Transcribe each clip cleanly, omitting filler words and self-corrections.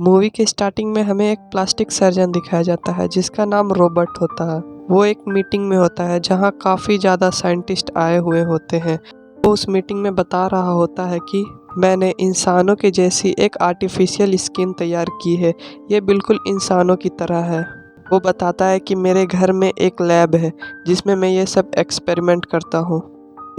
Movie के starting में हमें एक प्लास्टिक सर्जन दिखाया जाता है जिसका नाम रॉबर्ट होता है। वो एक मीटिंग में होता है जहाँ काफ़ी ज़्यादा साइंटिस्ट आए हुए होते हैं। वो उस मीटिंग में बता रहा होता है कि मैंने इंसानों के जैसी एक आर्टिफिशियल स्किन तैयार की है, ये बिल्कुल इंसानों की तरह है। वो बताता है कि मेरे घर में एक लैब है जिसमें मैं ये सब एक्सपेरिमेंट करता हूँ।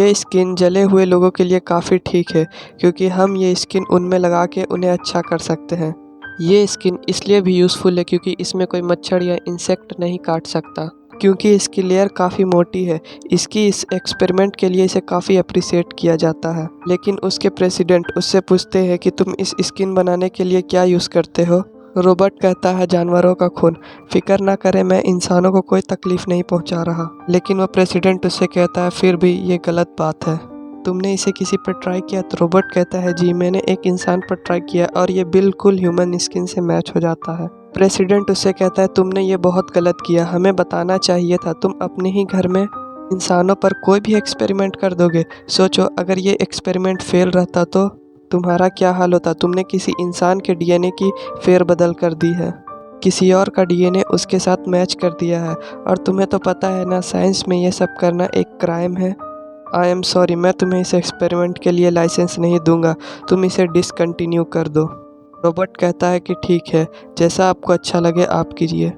ये स्किन जले हुए लोगों के लिए काफ़ी ठीक है क्योंकि हम ये स्किन उनमें लगा के उन्हें अच्छा कर सकते हैं। ये स्किन इसलिए भी यूज़फुल है क्योंकि इसमें कोई मच्छर या इंसेक्ट नहीं काट सकता, क्योंकि इसकी लेयर काफ़ी मोटी है। इसकी इस एक्सपेरिमेंट के लिए इसे काफ़ी अप्रिशिएट किया जाता है। लेकिन उसके प्रेसिडेंट उससे पूछते हैं कि तुम इस स्किन बनाने के लिए क्या यूज़ करते हो। रॉबर्ट कहता है जानवरों का खून। फिक्र ना करें, मैं इंसानों को कोई तकलीफ नहीं पहुंचा रहा। लेकिन वह प्रेसिडेंट उससे कहता है फिर भी ये गलत बात है, तुमने इसे किसी पर ट्राई किया? तो रॉबर्ट कहता है जी मैंने एक इंसान पर ट्राई किया और ये बिल्कुल ह्यूमन स्किन से मैच हो जाता है। प्रेसिडेंट उससे कहता है तुमने ये बहुत गलत किया, हमें बताना चाहिए था। तुम अपने ही घर में इंसानों पर कोई भी एक्सपेरिमेंट कर दोगे। सोचो अगर ये एक्सपेरिमेंट फेल रहता तो तुम्हारा क्या हाल होता। तुमने किसी इंसान के डीएनए की फेरबदल कर दी है, किसी और का डीएनए उसके साथ मैच कर दिया है, और तुम्हें तो पता है ना साइंस में ये सब करना एक क्राइम है। आई एम सॉरी, मैं तुम्हें इस एक्सपेरिमेंट के लिए लाइसेंस नहीं दूंगा, तुम इसे डिसकंटिन्यू कर दो। रॉबर्ट कहता है कि ठीक है, जैसा आपको अच्छा लगे आप कीजिए।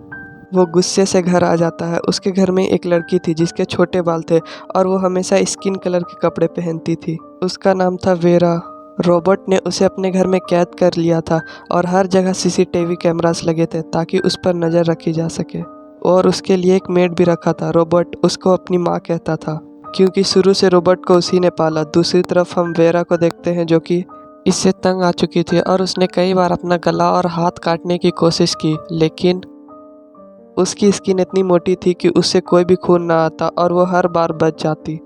वो गुस्से से घर आ जाता है। उसके घर में एक लड़की थी जिसके छोटे बाल थे और वो हमेशा स्किन कलर के कपड़े पहनती थी। उसका नाम था वेरा। रॉबर्ट ने उसे अपने घर में कैद कर लिया था और हर जगह सीसीटीवी कैमरास लगे थे ताकि उस पर नज़र रखी जा सके। और उसके लिए एक मेड भी रखा था। रॉबर्ट उसको अपनी माँ कहता था क्योंकि शुरू से रॉबर्ट को उसी ने पाला। दूसरी तरफ हम वेरा को देखते हैं जो कि इससे तंग आ चुकी थी और उसने कई बार अपना गला और हाथ काटने की कोशिश की, लेकिन उसकी स्किन इतनी मोटी थी कि उससे कोई भी खून ना आता और वो हर बार बच जाती।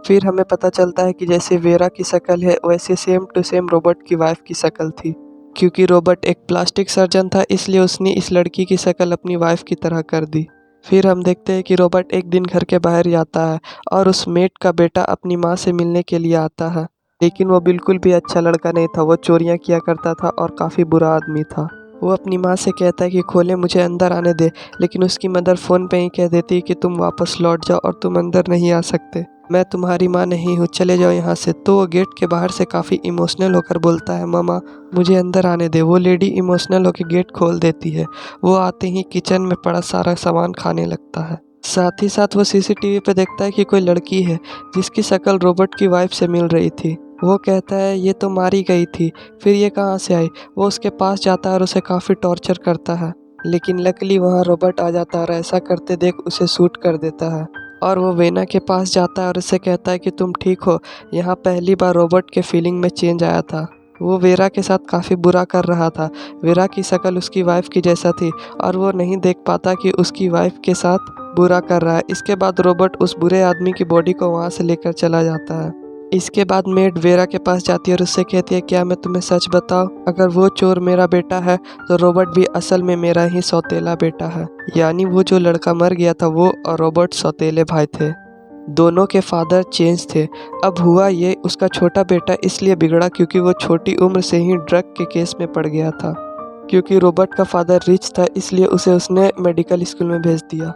फिर हमें पता चलता है कि जैसे वेरा की शक्ल है वैसे सेम टू सेम रॉबर्ट की वाइफ की शक्ल थी। क्योंकि रॉबर्ट एक प्लास्टिक सर्जन था इसलिए उसने इस लड़की की शक्ल अपनी वाइफ की तरह कर दी। फिर हम देखते हैं कि रॉबर्ट एक दिन घर के बाहर जाता है और उस मेट का बेटा अपनी माँ से मिलने के लिए आता है। लेकिन वो बिल्कुल भी अच्छा लड़का नहीं था, वो चोरियाँ किया करता था और काफ़ी बुरा आदमी था। वो अपनी माँ से कहता है कि खोले, मुझे अंदर आने दे, लेकिन उसकी मदर फ़ोन पे ही कह देती है कि तुम वापस लौट जाओ और तुम अंदर नहीं आ सकते, मैं तुम्हारी माँ नहीं हूँ, चले जाओ यहाँ से। तो वो गेट के बाहर से काफ़ी इमोशनल होकर बोलता है मामा मुझे अंदर आने दे। वो लेडी इमोशनल होकर गेट खोल देती है। वो आते ही किचन में पड़ा सारा सामान खाने लगता है। साथ ही साथ वो सीसीटीवी पे देखता है कि कोई लड़की है जिसकी शक्ल रॉबर्ट की वाइफ से मिल रही थी। वो कहता है ये तो मारी गई थी, फिर ये कहाँ से आई। वो उसके पास जाता है और उसे काफ़ी टॉर्चर करता है, लेकिन लकीली वहाँ रॉबर्ट आ जाता है और ऐसा करते देख उसे शूट कर देता है। और वो वेना के पास जाता है और उसे कहता है कि तुम ठीक हो। यहाँ पहली बार रॉबर्ट के फीलिंग में चेंज आया था। वो वेरा के साथ काफ़ी बुरा कर रहा था। वेरा की शक्ल उसकी वाइफ की जैसा थी और वो नहीं देख पाता कि उसकी वाइफ के साथ बुरा कर रहा है। इसके बाद रॉबर्ट उस बुरे आदमी की बॉडी को वहाँ से लेकर चला जाता है। इसके बाद मेड वेरा के पास जाती है और उससे कहती है क्या मैं तुम्हें सच बताऊं, अगर वो चोर मेरा बेटा है तो रॉबर्ट भी असल में मेरा ही सौतेला बेटा है। यानी वो जो लड़का मर गया था वो और रॉबर्ट सौतेले भाई थे। दोनों के फादर चेंज थे। अब हुआ ये, उसका छोटा बेटा इसलिए बिगड़ा क्योंकि वो छोटी उम्र से ही ड्रग के केस में पड़ गया था। क्योंकि रॉबर्ट का फादर रिच था इसलिए उसे उसने मेडिकल स्कूल में भेज दिया।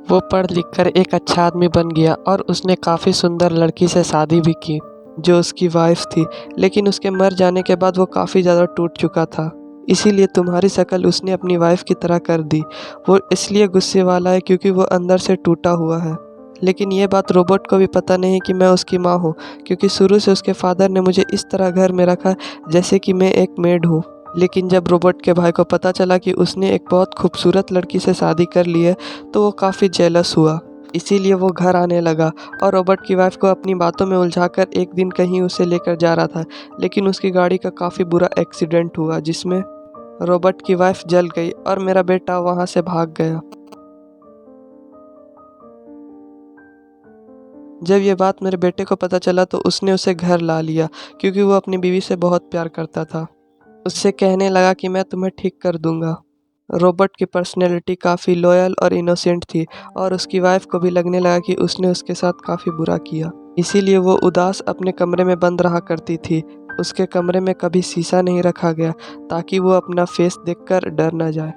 वो पढ़ लिख कर एक अच्छा आदमी बन गया और उसने काफ़ी सुंदर लड़की से शादी भी की जो उसकी वाइफ थी। लेकिन उसके मर जाने के बाद वो काफ़ी ज़्यादा टूट चुका था, इसीलिए तुम्हारी शक्ल उसने अपनी वाइफ की तरह कर दी। वो इसलिए गुस्से वाला है क्योंकि वो अंदर से टूटा हुआ है। लेकिन ये बात रॉबर्ट को भी पता नहीं कि मैं उसकी माँ हूँ, क्योंकि शुरू से उसके फादर ने मुझे इस तरह घर में रखा जैसे कि मैं एक मेड हूँ। लेकिन जब रॉबर्ट के भाई को पता चला कि उसने एक बहुत खूबसूरत लड़की से शादी कर ली है तो वो काफ़ी जेलस हुआ। इसीलिए वो घर आने लगा और रॉबर्ट की वाइफ को अपनी बातों में उलझाकर एक दिन कहीं उसे लेकर जा रहा था। लेकिन उसकी गाड़ी का काफ़ी बुरा एक्सीडेंट हुआ जिसमें रॉबर्ट की वाइफ जल गई और मेरा बेटा वहाँ से भाग गया। जब ये बात मेरे बेटे को पता चला तो उसने उसे घर ला लिया क्योंकि वो अपनी बीवी से बहुत प्यार करता था। उससे कहने लगा कि मैं तुम्हें ठीक कर दूंगा। रॉबर्ट की पर्सनैलिटी काफ़ी लॉयल और इनोसेंट थी और उसकी वाइफ को भी लगने लगा कि उसने उसके साथ काफ़ी बुरा किया। इसीलिए वो उदास अपने कमरे में बंद रहा करती थी। उसके कमरे में कभी शीशा नहीं रखा गया ताकि वो अपना फेस देखकर डर न जाए।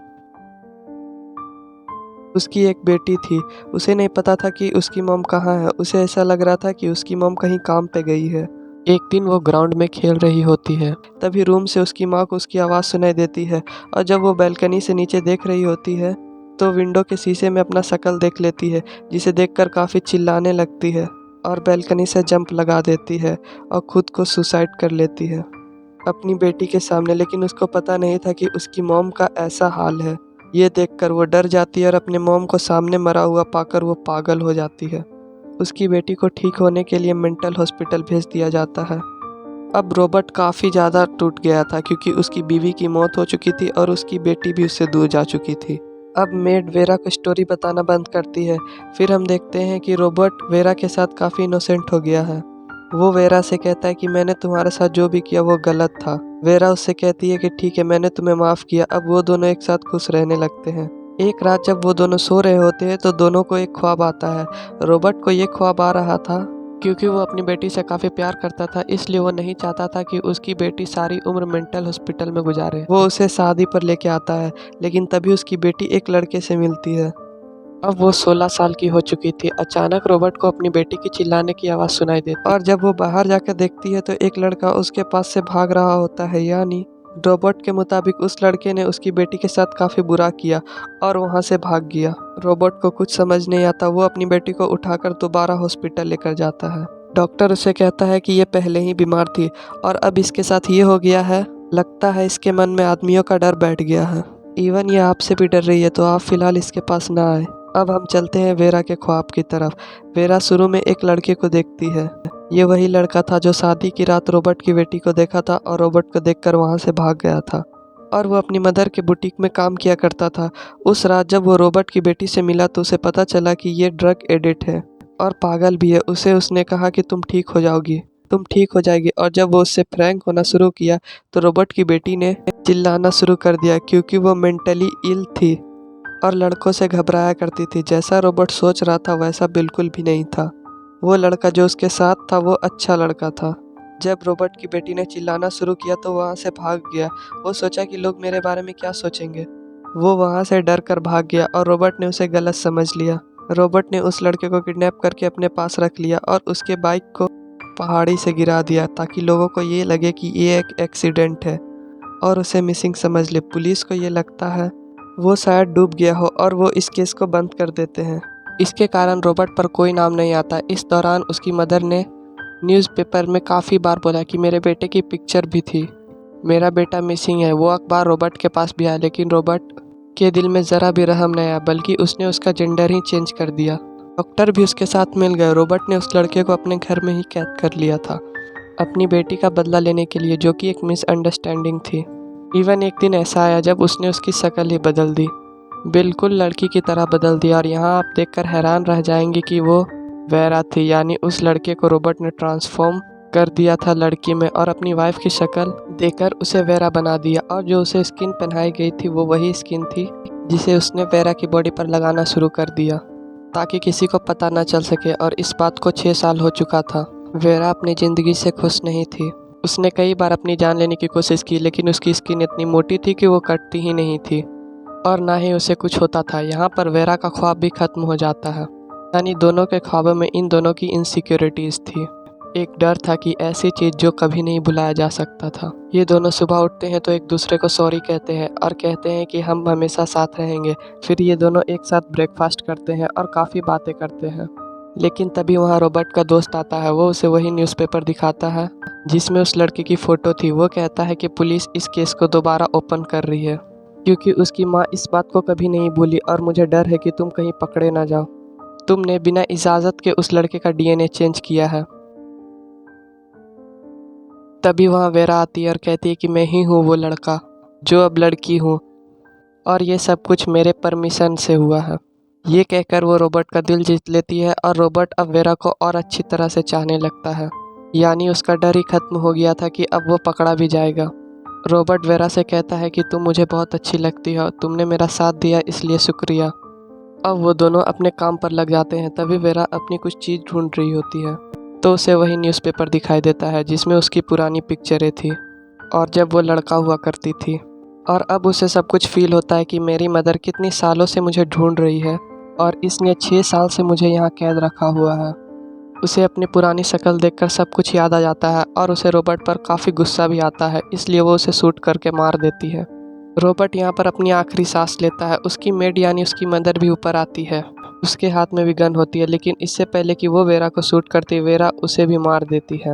उसकी एक बेटी थी, उसे नहीं पता था कि उसकी मॉम कहाँ है। उसे ऐसा लग रहा था कि उसकी मॉम कहीं काम पे गई है। एक दिन वो ग्राउंड में खेल रही होती है, तभी रूम से उसकी माँ को उसकी आवाज़ सुनाई देती है और जब वो बालकनी से नीचे देख रही होती है तो विंडो के शीशे में अपना शक्ल देख लेती है, जिसे देखकर काफ़ी चिल्लाने लगती है और बालकनी से जंप लगा देती है और खुद को सुसाइड कर लेती है अपनी बेटी के सामने। लेकिन उसको पता नहीं था कि उसकी मॉम का ऐसा हाल है। ये देखकर वो डर जाती है और अपने मॉम को सामने मरा हुआ पाकर वो पागल हो जाती है। उसकी बेटी को ठीक होने के लिए मेंटल हॉस्पिटल भेज दिया जाता है। अब रॉबर्ट काफ़ी ज़्यादा टूट गया था क्योंकि उसकी बीवी की मौत हो चुकी थी और उसकी बेटी भी उससे दूर जा चुकी थी। अब मेड वेरा को स्टोरी बताना बंद करती है। फिर हम देखते हैं कि रॉबर्ट वेरा के साथ काफ़ी इनोसेंट हो गया है। वो वेरा से कहता है कि मैंने तुम्हारे साथ जो भी किया वो गलत था। वेरा उससे कहती है कि ठीक है, मैंने तुम्हें माफ़ किया। अब वो दोनों एक साथ खुश रहने लगते हैं। एक रात जब वो दोनों सो रहे होते हैं तो दोनों को एक ख्वाब आता है। रॉबर्ट को ये ख्वाब आ रहा था क्योंकि वो अपनी बेटी से काफ़ी प्यार करता था, इसलिए वो नहीं चाहता था कि उसकी बेटी सारी उम्र मेंटल हॉस्पिटल में गुजारे। वो उसे शादी पर लेके आता है, लेकिन तभी उसकी बेटी एक लड़के से मिलती है। अब वो 16 साल की हो चुकी थी। अचानक रॉबर्ट को अपनी बेटी की चिल्लाने की आवाज़ सुनाई देती और जब वो बाहर जाकर देखती है तो एक लड़का उसके पास से भाग रहा होता है। यानी रॉबर्ट के मुताबिक उस लड़के ने उसकी बेटी के साथ काफ़ी बुरा किया और वहाँ से भाग गया। रॉबर्ट को कुछ समझ नहीं आता। वो अपनी बेटी को उठाकर दोबारा हॉस्पिटल लेकर जाता है। डॉक्टर उसे कहता है कि ये पहले ही बीमार थी और अब इसके साथ ये हो गया है। लगता है इसके मन में आदमियों का डर बैठ गया है। इवन ये आपसे भी डर रही है, तो आप फिलहाल इसके पास ना आए। अब हम चलते हैं वेरा के ख्वाब की तरफ। वेरा शुरू में एक लड़के को देखती है। ये वही लड़का था जो शादी की रात रॉबर्ट की बेटी को देखा था और रॉबर्ट को देखकर वहाँ से भाग गया था और वो अपनी मदर के बुटीक में काम किया करता था। उस रात जब वो रॉबर्ट की बेटी से मिला तो उसे पता चला कि ये ड्रग एडिक्ट है और पागल भी है। उसने कहा कि तुम ठीक हो जाओगी, तुम ठीक हो जाएगी। और जब वो उससे फ्रैंक होना शुरू किया तो रॉबर्ट की बेटी ने चिल्लाना शुरू कर दिया क्योंकि वो मेंटली इल थी और लड़कों से घबराया करती थी। जैसा रॉबर्ट सोच रहा था वैसा बिल्कुल भी नहीं था। वो लड़का जो उसके साथ था वो अच्छा लड़का था। जब रॉबर्ट की बेटी ने चिल्लाना शुरू किया तो वहाँ से भाग गया। वो सोचा कि लोग मेरे बारे में क्या सोचेंगे। वो वहाँ से डर कर भाग गया और रॉबर्ट ने उसे गलत समझ लिया। रॉबर्ट ने उस लड़के को किडनैप करके अपने पास रख लिया और उसके बाइक को पहाड़ी से गिरा दिया ताकि लोगों को ये लगे कि ये एक एक्सीडेंट है और उसे मिसिंग समझ ले। पुलिस को ये लगता है वो शायद डूब गया हो और वो इस केस को बंद कर देते हैं। इसके कारण रॉबर्ट पर कोई नाम नहीं आता। इस दौरान उसकी मदर ने न्यूज़पेपर में काफ़ी बार बोला कि मेरे बेटे की पिक्चर भी थी, मेरा बेटा मिसिंग है। वो अखबार रॉबर्ट के पास भी आया, लेकिन रॉबर्ट के दिल में ज़रा भी रहम नहीं आया, बल्कि उसने उसका जेंडर ही चेंज कर दिया। डॉक्टर भी उसके साथ मिल गए। रॉबर्ट ने उस लड़के को अपने घर में ही कैद कर लिया था अपनी बेटी का बदला लेने के लिए, जो कि एक मिसअंडरस्टैंडिंग थी। इवन एक दिन ऐसा आया जब उसने उसकी शक्ल ही बदल दी, बिल्कुल लड़की की तरह बदल दिया। और यहाँ आप देखकर हैरान रह जाएंगे कि वो वेरा थी, यानी उस लड़के को रॉबर्ट ने ट्रांसफॉर्म कर दिया था लड़की में और अपनी वाइफ की शक्ल देकर उसे वेरा बना दिया। और जो उसे स्किन पहनाई गई थी वो वही स्किन थी जिसे उसने वेरा की बॉडी पर लगाना शुरू कर दिया ताकि किसी को पता न चल सके। और इस बात को 6 साल हो चुका था। वेरा अपनी ज़िंदगी से खुश नहीं थी। उसने कई बार अपनी जान लेने की कोशिश की, लेकिन उसकी स्किन इतनी मोटी थी कि वो कटती ही नहीं थी और ना ही उसे कुछ होता था। यहाँ पर वेरा का ख्वाब भी खत्म हो जाता है। यानी दोनों के ख्वाबों में इन दोनों की इनसिक्योरिटीज़ थी। एक डर था कि ऐसी चीज़ जो कभी नहीं भुलाया जा सकता था। ये दोनों सुबह उठते हैं तो एक दूसरे को सॉरी कहते हैं और कहते हैं कि हम हमेशा साथ रहेंगे। फिर ये दोनों एक साथ ब्रेकफास्ट करते हैं और काफ़ी बातें करते हैं। लेकिन तभी वहाँ रॉबर्ट का दोस्त आता है। वो उसे वही न्यूज़पेपर दिखाता है जिसमें उस लड़के की फ़ोटो थी। वो कहता है कि पुलिस इस केस को दोबारा ओपन कर रही है क्योंकि उसकी माँ इस बात को कभी नहीं भूली और मुझे डर है कि तुम कहीं पकड़े ना जाओ। तुमने बिना इजाज़त के उस लड़के का डीएनए चेंज किया है। तभी वहाँ वेरा आती है और कहती है कि मैं ही हूँ वो लड़का जो अब लड़की हूँ और ये सब कुछ मेरे परमिशन से हुआ है। ये कहकर वो रॉबर्ट का दिल जीत लेती है और रॉबर्ट अब वेरा को और अच्छी तरह से चाहने लगता है। यानी उसका डर ही खत्म हो गया था कि अब वो पकड़ा भी जाएगा। रॉबर्ट वेरा से कहता है कि तुम मुझे बहुत अच्छी लगती हो, तुमने मेरा साथ दिया इसलिए शुक्रिया। अब वो दोनों अपने काम पर लग जाते हैं। तभी वेरा अपनी कुछ चीज़ ढूंढ रही होती है तो उसे वही न्यूज़पेपर दिखाई देता है जिसमें उसकी पुरानी पिक्चरें थी और जब वो लड़का हुआ करती थी। और अब उसे सब कुछ फील होता है कि मेरी मदर कितनी सालों से मुझे ढूंढ रही है और इसने 6 साल से मुझे यहाँ कैद रखा हुआ है। उसे अपनी पुरानी शक्ल देखकर सब कुछ याद आ जाता है और उसे रॉबर्ट पर काफ़ी गुस्सा भी आता है, इसलिए वो उसे शूट करके मार देती है। रॉबर्ट यहाँ पर अपनी आखिरी सांस लेता है। उसकी मेड यानी उसकी मदर भी ऊपर आती है। उसके हाथ में भी गन होती है, लेकिन इससे पहले कि वो वेरा को शूट करती, वेरा उसे भी मार देती है।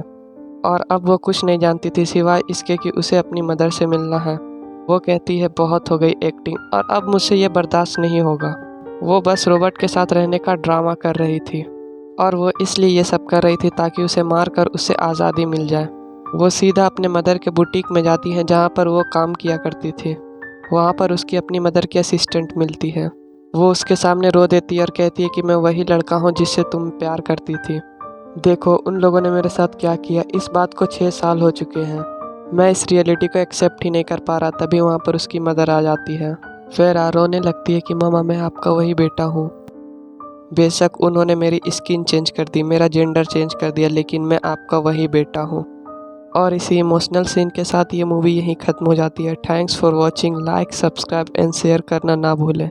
और अब वो कुछ नहीं जानती थी सिवाय इसके कि उसे अपनी मदर से मिलना है। वो कहती है बहुत हो गई एक्टिंग और अब मुझसे ये बर्दाश्त नहीं होगा। वो बस रॉबर्ट के साथ रहने का ड्रामा कर रही थी और वो इसलिए ये सब कर रही थी ताकि उसे मारकर उससे आज़ादी मिल जाए। वो सीधा अपने मदर के बुटीक में जाती है जहाँ पर वो काम किया करती थी। वहाँ पर उसकी अपनी मदर की असिस्टेंट मिलती है। वो उसके सामने रो देती है और कहती है कि मैं वही लड़का हूँ जिससे तुम प्यार करती थी। देखो उन लोगों ने मेरे साथ क्या किया, इस बात को 6 साल हो चुके हैं। मैं इस रियलिटी को एक्सेप्ट ही नहीं कर पा रहा। तभी वहाँ पर उसकी मदर आ जाती है। फिर रोने लगती है कि मामा मैं आपका वही बेटा हूँ। बेशक उन्होंने मेरी स्किन चेंज कर दी, मेरा जेंडर चेंज कर दिया, लेकिन मैं आपका वही बेटा हूँ। और इसी इमोशनल सीन के साथ ये मूवी यहीं ख़त्म हो जाती है। Thanks for watching. Like, subscribe and share करना ना भूलें।